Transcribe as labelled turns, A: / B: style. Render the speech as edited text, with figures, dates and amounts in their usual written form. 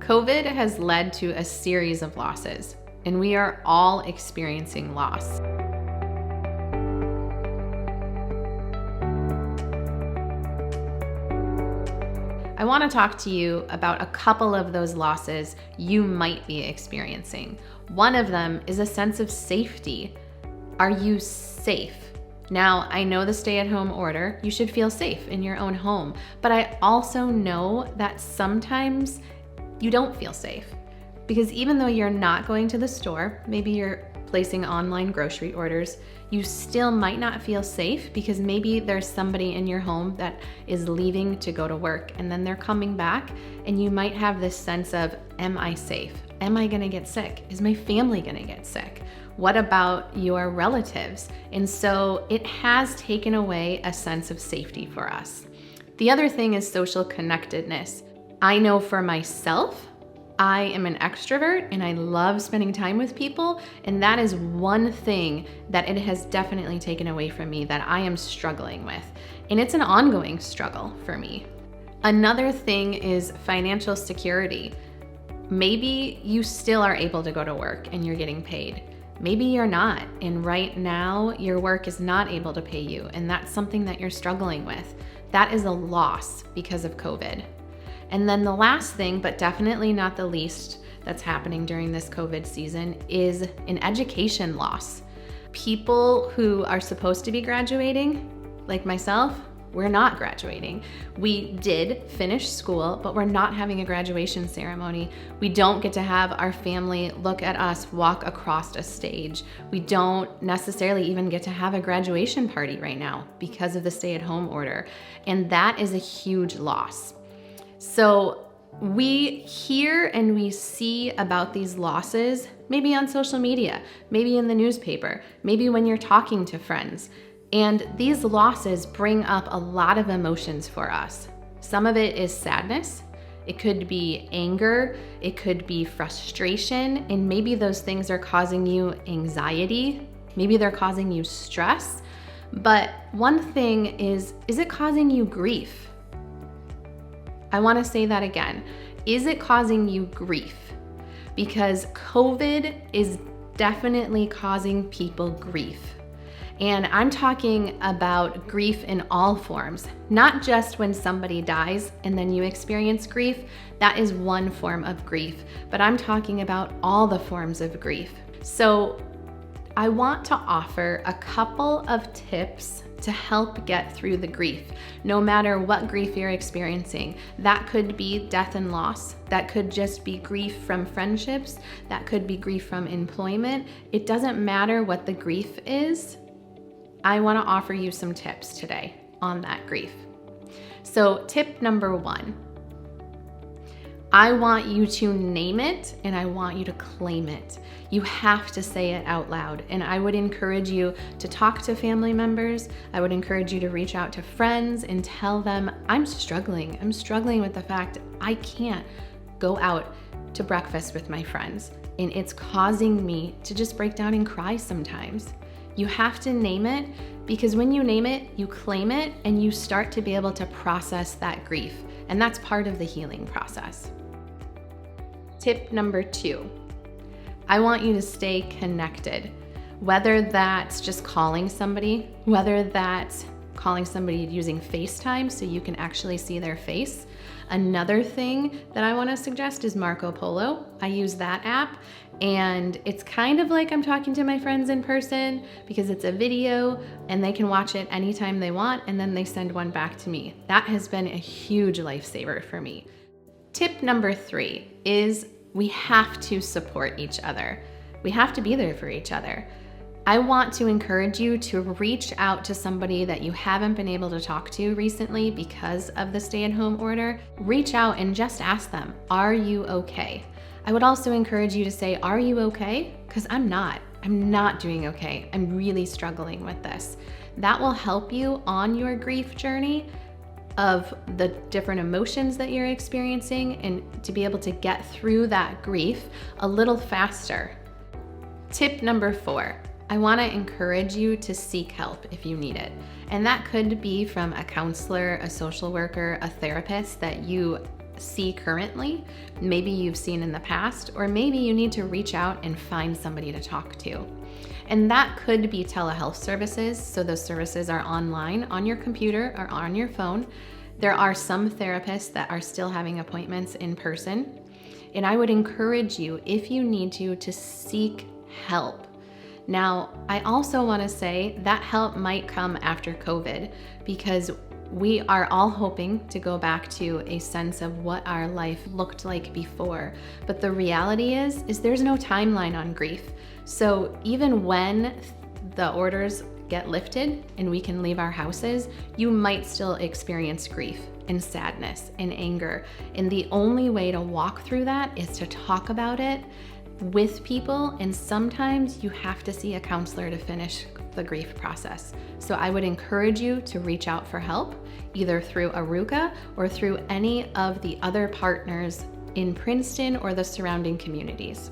A: COVID has led to a series of losses, and we are all experiencing loss. I want to talk to you about a couple of those losses you might be experiencing. One of them is a sense of safety. Are you safe? Now, I know the stay-at-home order, you should feel safe in your own home, but I also know that sometimes you don't feel safe, because even though you're not going to the store, maybe you're placing online grocery orders, you still might not feel safe because maybe there's somebody in your home that is leaving to go to work and then they're coming back, and you might have this sense of, am I safe? Am I gonna get sick? Is my family gonna get sick? What about your relatives? And so it has taken away a sense of safety for us. The other thing is social connectedness. I know for myself, I am an extrovert and I love spending time with people, and that is one thing that it has definitely taken away from me that I am struggling with. And it's an ongoing struggle for me. Another thing is financial security. Maybe you still are able to go to work and you're getting paid. Maybe you're not, and right now your work is not able to pay you, and that's something that you're struggling with. That is a loss because of COVID. And then the last thing, but definitely not the least, that's happening during this COVID season is an education loss. People who are supposed to be graduating, like myself, we're not graduating. We did finish school, but we're not having a graduation ceremony. We don't get to have our family look at us walk across a stage. We don't necessarily even get to have a graduation party right now because of the stay-at-home order. And that is a huge loss. So we hear and we see about these losses, maybe on social media, maybe in the newspaper, maybe when you're talking to friends. And these losses bring up a lot of emotions for us. Some of it is sadness. It could be anger. It could be frustration. And maybe those things are causing you anxiety. Maybe they're causing you stress. But one thing is it causing you grief? I want to say that again. Is it causing you grief? Because COVID is definitely causing people grief. And I'm talking about grief in all forms, not just when somebody dies and then you experience grief. That is one form of grief, but I'm talking about all the forms of grief. So I want to offer a couple of tips to help get through the grief, no matter what grief you're experiencing. That could be death and loss. That could just be grief from friendships. That could be grief from employment. It doesn't matter what the grief is. I want to offer you some tips today on that grief. So tip number 1, I want you to name it and I want you to claim it. You have to say it out loud. And I would encourage you to talk to family members. I would encourage you to reach out to friends and tell them, I'm struggling. I'm struggling with the fact I can't go out to breakfast with my friends. And it's causing me to just break down and cry sometimes. You have to name it, because when you name it, you claim it, and you start to be able to process that grief. And that's part of the healing process. Tip number 2, I want you to stay connected. Whether that's just calling somebody, whether that's calling somebody using FaceTime so you can actually see their face. Another thing that I want to suggest is Marco Polo. I use that app, and it's kind of like I'm talking to my friends in person because it's a video and they can watch it anytime they want, and then they send one back to me. That has been a huge lifesaver for me. Tip number 3 is we have to support each other. We have to be there for each other. I want to encourage you to reach out to somebody that you haven't been able to talk to recently because of the stay-at-home order. Reach out and just ask them, are you okay? I would also encourage you to say, are you okay? Because I'm not doing okay. I'm really struggling with this. That will help you on your grief journey of the different emotions that you're experiencing, and to be able to get through that grief a little faster. Tip number 4, I want to encourage you to seek help if you need it. And that could be from a counselor, a social worker, a therapist that you see currently, maybe you've seen in the past, or maybe you need to reach out and find somebody to talk to. And that could be telehealth services. So those services are online on your computer or on your phone. There are some therapists that are still having appointments in person. And I would encourage you, if you need to seek help. Now, I also want to say that help might come after COVID, because we are all hoping to go back to a sense of what our life looked like before. But the reality is there's no timeline on grief. So even when the orders get lifted and we can leave our houses, you might still experience grief and sadness and anger. And the only way to walk through that is to talk about it with people, and sometimes you have to see a counselor to finish the grief process. So I would encourage you to reach out for help, either through Arukah or through any of the other partners in Princeton or the surrounding communities.